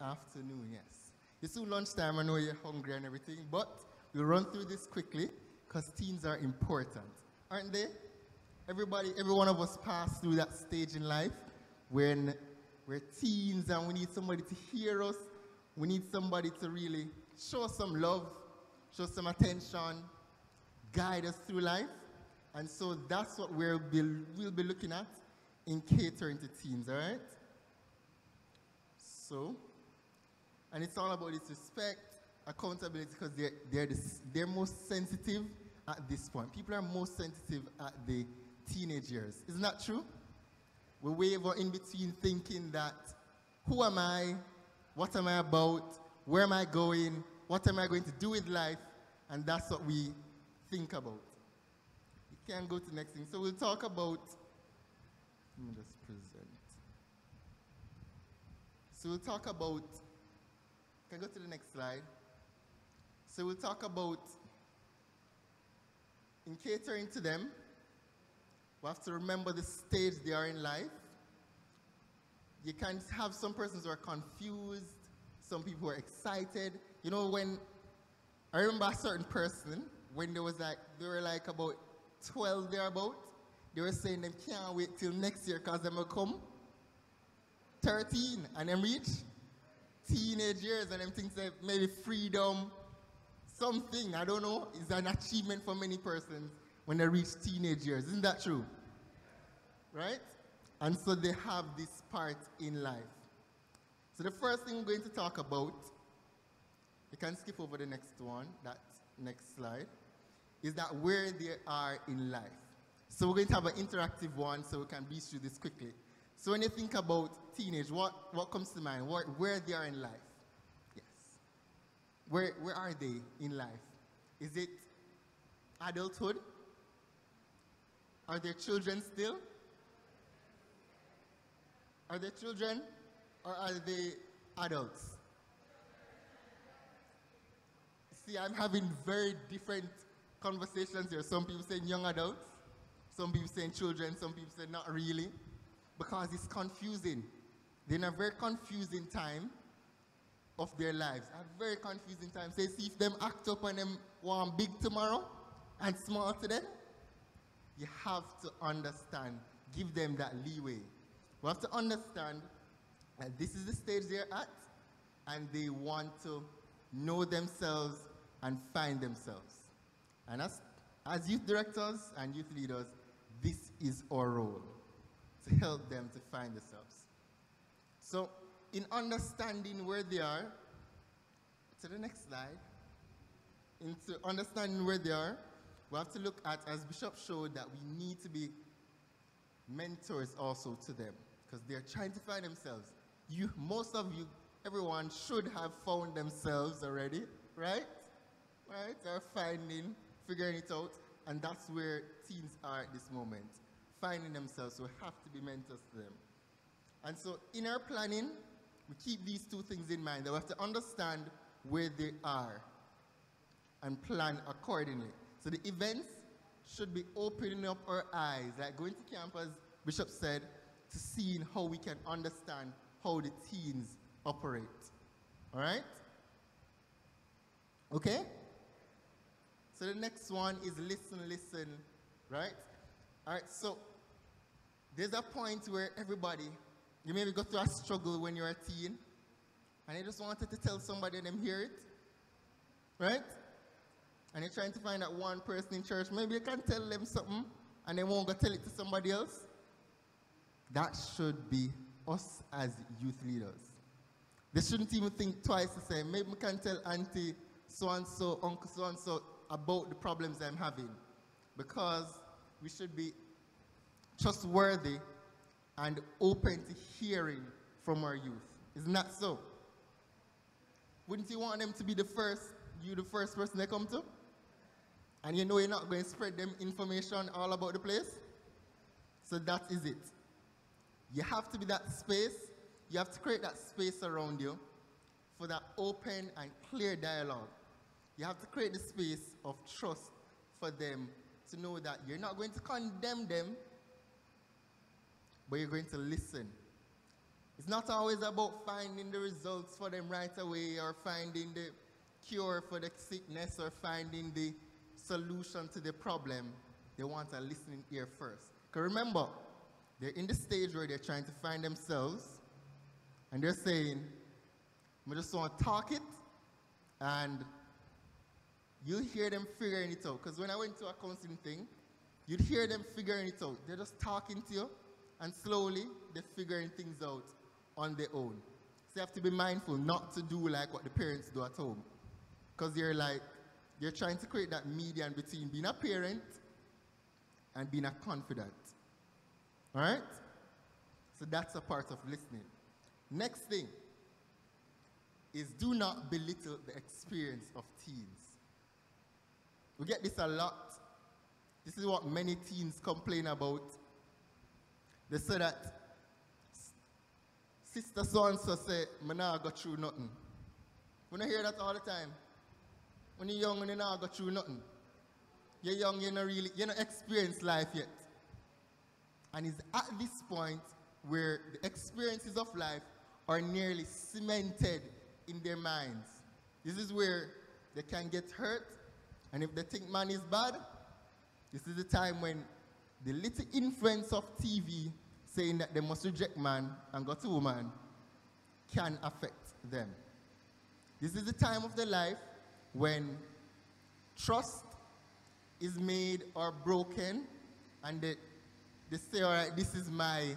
afternoon, yes. It's soon lunchtime, I know you're hungry and everything, but we'll run through this quickly because teens are important, aren't they? Every one of us pass through that stage in life when we're teens and we need somebody to hear us. We need somebody to really show us some love, show some attention, guide us through life. And so that's what we'll be looking at in catering to teens, all right? So, and it's all about this respect, accountability, because they're most sensitive at this point. People are most sensitive at the teenage years. Isn't that true? We waver in between thinking that, who am I? What am I about? Where am I going? What am I going to do with life? And that's what we think about. You can go to the next thing. So we'll talk about, let me just present. So we'll talk about, can I go to the next slide? So we'll talk about, in catering to them, we have to remember the stage they are in life. You can have some persons who are confused, some people who are excited. You know, when I remember a certain person, when they were like about 12 thereabout, they were saying they can't wait till next year because they will come 13 and them reach teenage years and them things that maybe freedom, something, I don't know, is an achievement for many persons when they reach teenage years. Isn't that true? Right? And so they have this part in life. So the first thing we're going to talk about, you can skip over the next one, that next slide, is that where they are in life. So we're going to have an interactive one so we can be through this quickly. So when you think about teenage, what comes to mind? Where they are in life? Yes. Where are they in life? Is it adulthood? Are there children still? Are they children or are they adults? See, I'm having very different conversations here. Some people saying young adults, some people saying children, some people say not really, because it's confusing. They're in a very confusing time of their lives, a very confusing time. So you see if them act up and them want big tomorrow and small today, you have to understand, give them that leeway. We have to understand that this is the stage they're at and they want to know themselves and find themselves. And as youth directors and youth leaders, this is our role, to help them to find themselves. So in understanding where they are, to the next slide, into understanding where they are, we have to look at, as Bishop showed, that we need to be mentors also to them because they're trying to find themselves. Most of you, everyone should have found themselves already, right? Right? They're figuring it out, and that's where teens are at this moment, finding themselves. So we have to be mentors to them. And so in our planning, we keep these two things in mind. That we have to understand where they are and plan accordingly. So the events should be opening up our eyes, like going to camp, as Bishop said, to seeing how we can understand how the teens operate. All right? Okay? So the next one is listen, right? All right, so there's a point where everybody, you maybe go through a struggle when you're a teen, and you just wanted to tell somebody and them hear it, right? And you're trying to find that one person in church, maybe you can tell them something, and they won't go tell it to somebody else. That should be us as youth leaders. They shouldn't even think twice to say, maybe we can tell auntie so-and-so, uncle so-and-so about the problems I'm having. Because we should be trustworthy and open to hearing from our youth. Isn't that so? Wouldn't you want them to be the first person they come to? And you know you're not going to spread them information all about the place? So that is it. You have to be that space. You have to create that space around you for that open and clear dialogue. You have to create the space of trust for them to know that you're not going to condemn them, but you're going to listen. It's not always about finding the results for them right away or finding the cure for the sickness or finding the solution to the problem. They want a listening ear first. Because remember, they're in the stage where they're trying to find themselves and they're saying, I just want to talk it and you'll hear them figuring it out. Because when I went to a counseling thing, you'd hear them figuring it out. They're just talking to you and slowly they're figuring things out on their own. So you have to be mindful not to do like what the parents do at home. Because you're trying to create that median between being a parent and being a confidant. All right? So that's a part of listening. Next thing is do not belittle the experience of teens. We get this a lot. This is what many teens complain about. They say that sister so-and-so say, I not go through nothing. We don't hear that all the time. When you're young, you not go through nothing. You're young, you don't experience life yet. And it's at this point where the experiences of life are nearly cemented in their minds. This is where they can get hurt, and if they think man is bad, this is the time when the little influence of TV saying that they must reject man and go to woman can affect them. This is the time of their life when trust is made or broken and they say, all right, this is my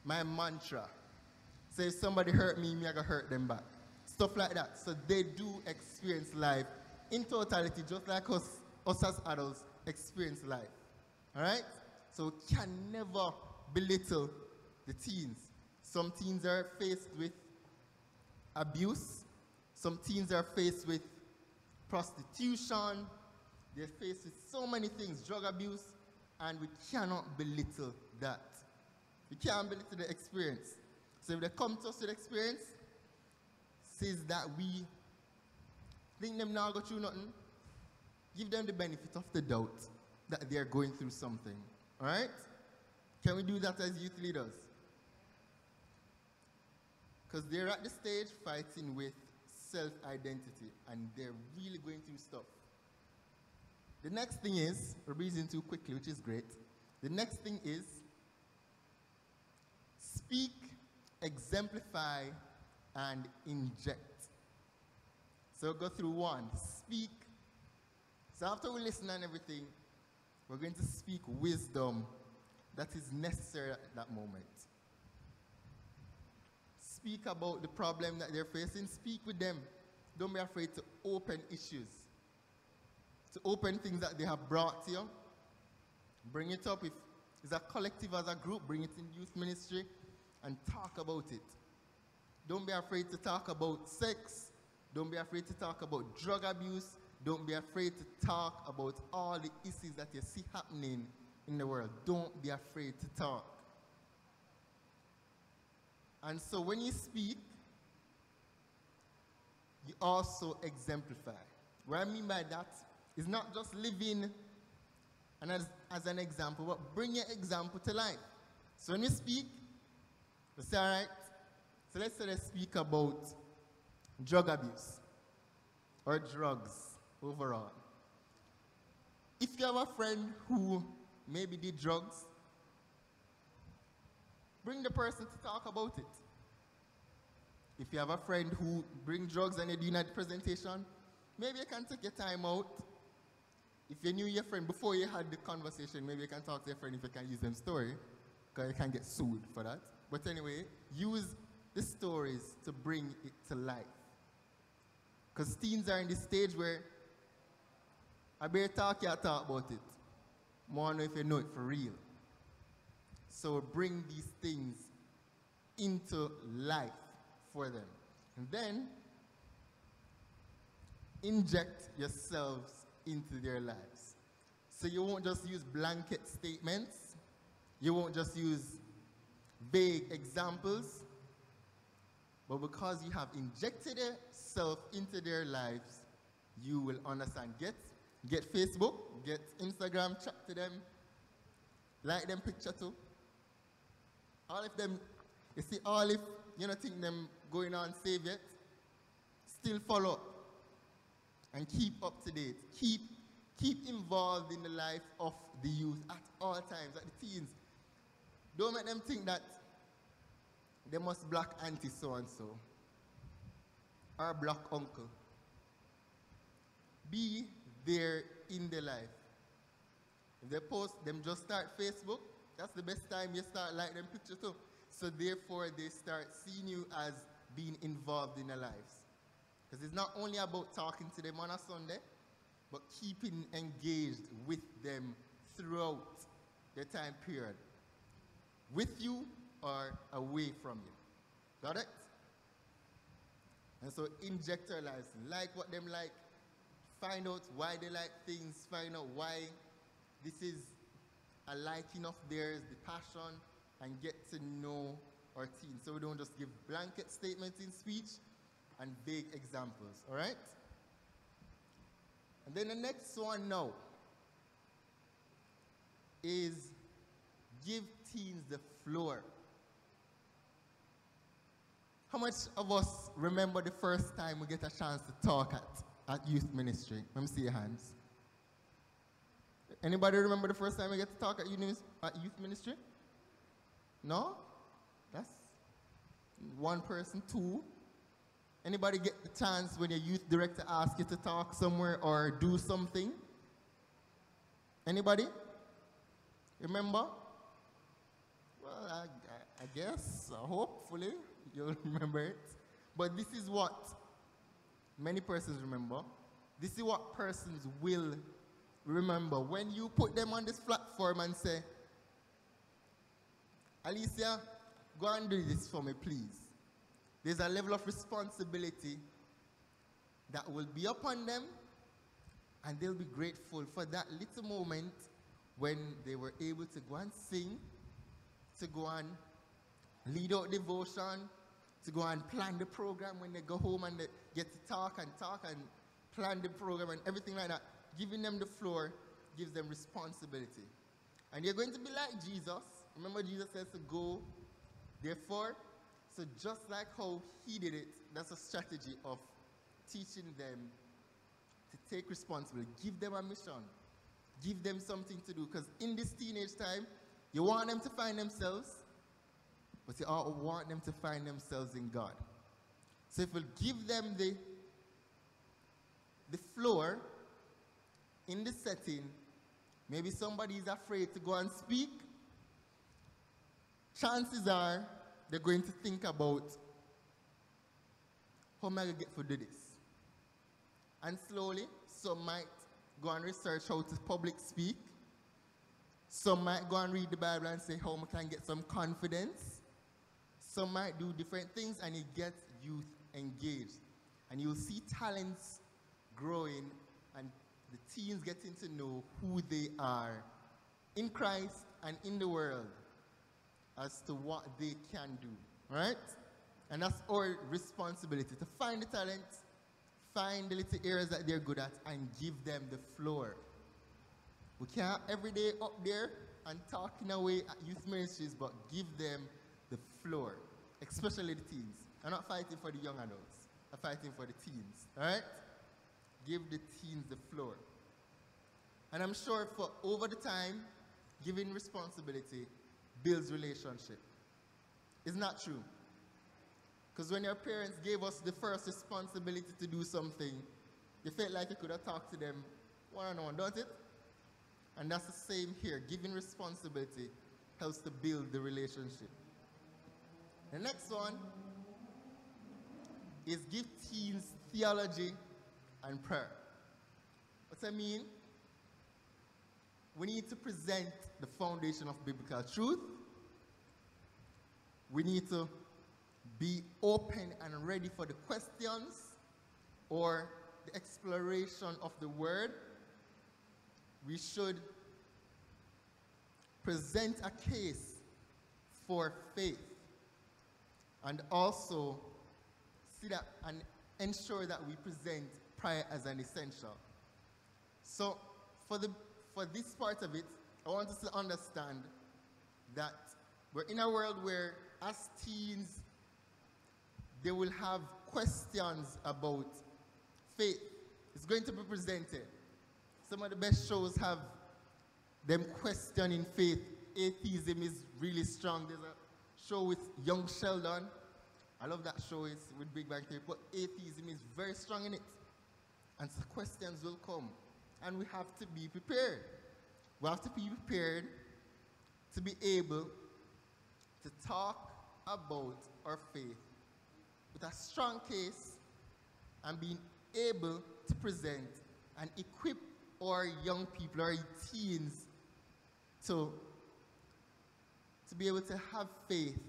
mantra. So if somebody hurt me, I gotta hurt them back. Stuff like that. So they do experience life in totality, just like us as adults experience life. All right? So we can never belittle the teens. Some teens are faced with abuse. Some teens are faced with prostitution. They're faced with so many things, drug abuse, and we cannot belittle that. We can't belittle the experience. So if they come to us with experience, says that we think them now go through nothing, give them the benefit of the doubt that they're going through something. All right? Can we do that as youth leaders? Because they're at the stage fighting with self-identity, and they're really going through stuff. The next thing is, we're breezing too quickly, which is great. The next thing is, speak, exemplify, and inject. So go through one. Speak. So after we listen and everything, we're going to speak wisdom that is necessary at that moment. Speak about the problem that they're facing. Speak with them. Don't be afraid to open issues. To open things that they have brought to you. Bring it up. If it's a collective as a group, bring it in youth ministry and talk about it. Don't be afraid to talk about sex. Don't be afraid to talk about drug abuse. Don't be afraid to talk about all the issues that you see happening in the world. Don't be afraid to talk. And so when you speak, you also exemplify. What I mean by that is not just living and as an example, but bring your example to life. So when you speak, you say, all right, so let's say they speak about drug abuse or drugs overall. If you have a friend who maybe did drugs, bring the person to talk about it. If you have a friend who brings drugs and you're doing a presentation, maybe you can take your time out. If you knew your friend before you had the conversation, maybe you can talk to your friend if you can use them story, because you can get sued for that. But anyway, use the stories to bring it to life. Because teens are in this stage where I better talk, you talk about it. More know if you know it for real. So bring these things into life for them. And then inject yourselves into their lives. So you won't just use blanket statements. You won't just use vague examples. But because you have injected yourself into their lives, you will understand. Get Facebook, get Instagram, chat to them, like them picture too. All of them You see, all if you don't think them going on save yet, still follow up and keep up to date. Keep involved in the life of the youth at all times, at the teens. Don't make them think that they must block auntie so-and-so or block uncle. Be there in their life. If they post, them just start Facebook, that's the best time you start like them pictures too. So therefore they start seeing you as being involved in their lives. Because it's not only about talking to them on a Sunday, but keeping engaged with them throughout their time period. With you or away from you. Got it? And so inject their lives. Like what them like. Find out why they like things. Find out why this is a liking of theirs, the passion, and get to know our teens. So we don't just give blanket statements in speech and vague examples. All right? And then the next one now is give teens the floor. How much of us remember the first time we get a chance to talk at youth ministry? Let me see your hands. Anybody remember the first time we get to talk at youth ministry? No? That's one person, two. Anybody get the chance when your youth director asks you to talk somewhere or do something? Anybody? Remember? Well, I guess, hopefully, you'll remember it. But this is what many persons remember. This is what persons will remember. When you put them on this platform and say, Alicia, go and do this for me, please. There's a level of responsibility that will be upon them, and they'll be grateful for that little moment when they were able to go and sing, to go and lead out devotion, to go and plan the program when they go home and they get to talk and plan the program and everything like that. Giving them the floor gives them responsibility. And you're going to be like Jesus. Remember Jesus says to go, therefore. So just like how he did it, that's a strategy of teaching them to take responsibility. Give them a mission. Give them something to do. Because in this teenage time, you want them to find themselves, but you also want them to find themselves in God. So if we give them the floor in the setting, maybe somebody is afraid to go and speak, chances are they're going to think about, how am I going to get to do this? And slowly, some might go and research how to public speak. Some might go and read the Bible and say, how I can get some confidence. Some might do different things, and it gets youth engaged. And you'll see talents growing, and the teens getting to know who they are in Christ and in the world as to what they can do, right? And that's our responsibility, to find the talents, find the little areas that they're good at, and give them the floor. We can't every day up there and talking away at youth ministries, but give them the floor, especially the teens. I'm not fighting for the young adults. I'm fighting for the teens, all right? Give the teens the floor. And I'm sure for over the time, giving responsibility builds relationship. It's not true. Because when your parents gave us the first responsibility to do something, you felt like you could have talked to them one-on-one, don't it? And that's the same here. Giving responsibility helps to build the relationship. The next one is give teens theology and prayer. What I mean, we need to present the foundation of biblical truth. We need to be open and ready for the questions or the exploration of the word. We should present a case for faith and also see that and ensure that we present prayer as an essential. So for this part of it, I want us to understand that we're in a world where as teens, they will have questions about faith. It's going to be presented. Some of the best shows have them questioning faith. Atheism is really strong. There's a show with young Sheldon. I love that show. It's with Big Bang Theory. But atheism is very strong in it. And so questions will come. And we have to be prepared. We have to be prepared to be able to talk about our faith with a strong case and being able to present and equip our young people, our teens, to be able to have faith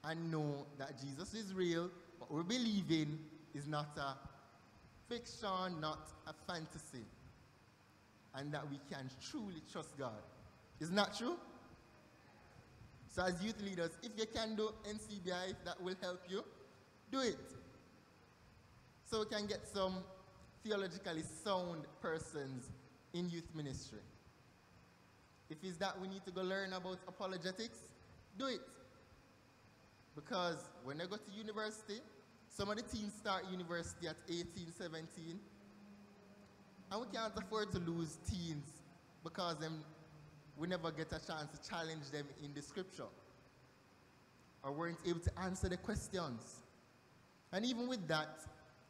and know that Jesus is real, what we believe in is not a fiction, not a fantasy, and that we can truly trust God. Isn't that true? So as youth leaders, if you can do NCBI, if that will help you, do it. So we can get some theologically sound persons in youth ministry. If it's that we need to go learn about apologetics, do it. Because when they go to university, some of the teens start university at 18, 17, and we can't afford to lose teens because we never get a chance to challenge them in the scripture or weren't able to answer the questions. And even with that,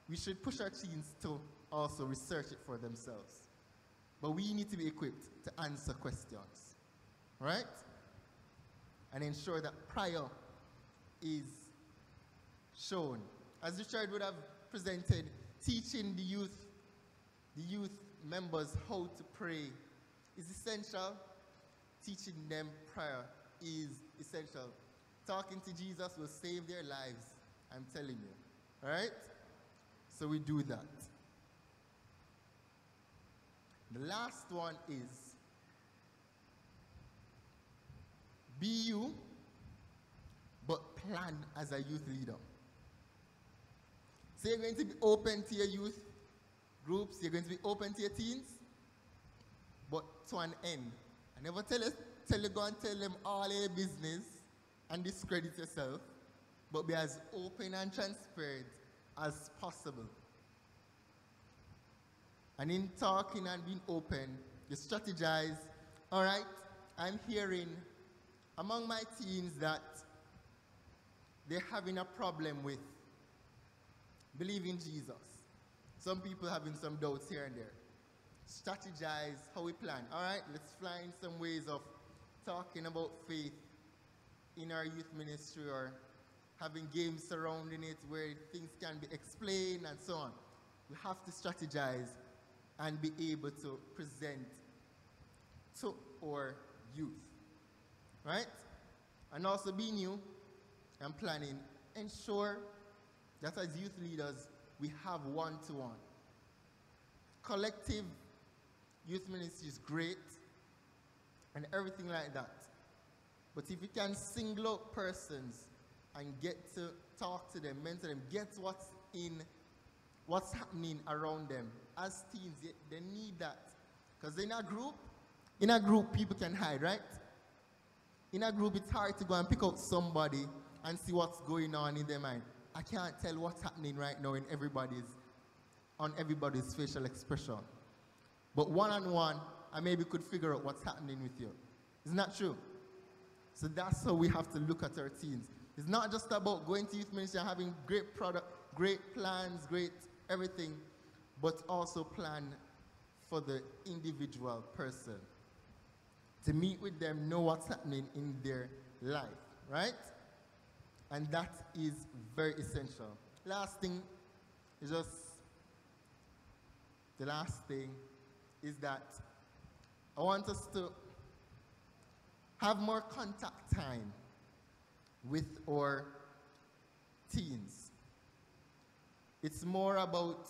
we should push our teens to also research it for themselves. But we need to be equipped to answer questions, right? And ensure that prayer is shown. As Richard would have presented, teaching the youth members how to pray is essential. Teaching them prayer is essential. Talking to Jesus will save their lives, I'm telling you. All right? So we do that. The last one is be you, but plan as a youth leader. So you're going to be open to your youth groups, you're going to be open to your teens, but to an end. I never tell you go and tell them all your business and discredit yourself, but be as open and transparent as possible. And in talking and being open, you strategize. All right, I'm hearing among my teens that they're having a problem with believing Jesus. Some people having some doubts here and there. Strategize how we plan. All right, let's find some ways of talking about faith in our youth ministry or having games surrounding it where things can be explained and so on. We have to strategize and be able to present to our youth, right? And also be new and planning. Ensure that as youth leaders, we have one-to-one. Collective youth ministry is great and everything like that. But if you can single out persons and get to talk to them, mentor them, get what's happening around them. As teens, they need that. Because in a group, people can hide, right? In a group, it's hard to go and pick out somebody and see what's going on in their mind. I can't tell what's happening right now on everybody's facial expression. But one-on-one, I maybe could figure out what's happening with you. Isn't that true? So that's how we have to look at our teens. It's not just about going to youth ministry and having great product, great plans, great everything, but also plan for the individual person. To meet with them, know what's happening in their life, right? And that is very essential. Last thing is the last thing is that I want us to have more contact time with our teens. It's more about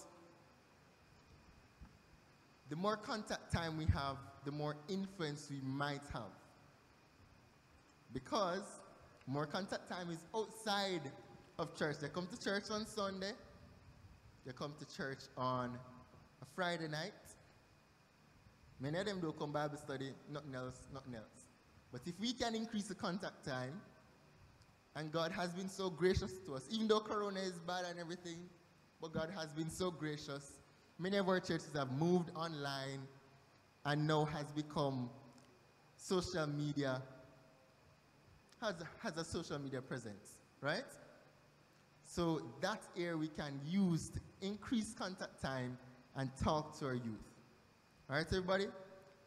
the more contact time we have, the more influence we might have. Because more contact time is outside of church. They come to church on Sunday. They come to church on a Friday night. Many of them don't come Bible study, nothing else, nothing else. But if we can increase the contact time, And God has been so gracious to us. Even though Corona is bad and everything, but God has been so gracious. Many of our churches have moved online and now has become social media, has a social media presence, right? So that's where we can use to increase contact time and talk to our youth. All right, everybody?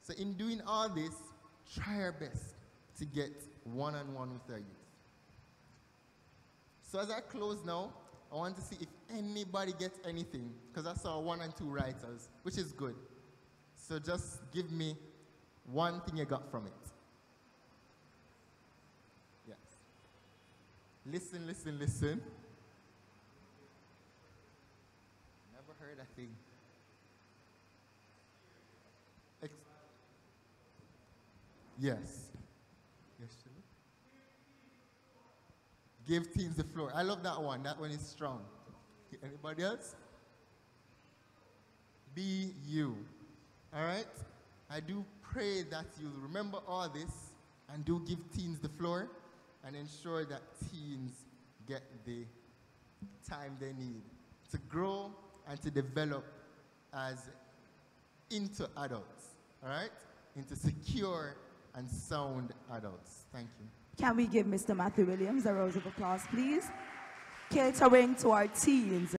So in doing all this, try our best to get one-on-one with our youth. So as I close now, I want to see if anybody gets anything, because I saw 1 and 2 writers, which is good. So just give me one thing you got from it. Yes. Listen, listen, listen. Never heard a thing. Yes. Yes, Shirley? Give teens the floor. I love that one. That one is strong. Anybody else? Be you. All right? I do pray that you remember all this and do give teens the floor and ensure that teens get the time they need to grow and to develop as into adults. All right? Into secure and sound adults. Thank you. Can we give Mr. Matthew Williams a round of applause, please? Catering to our teens.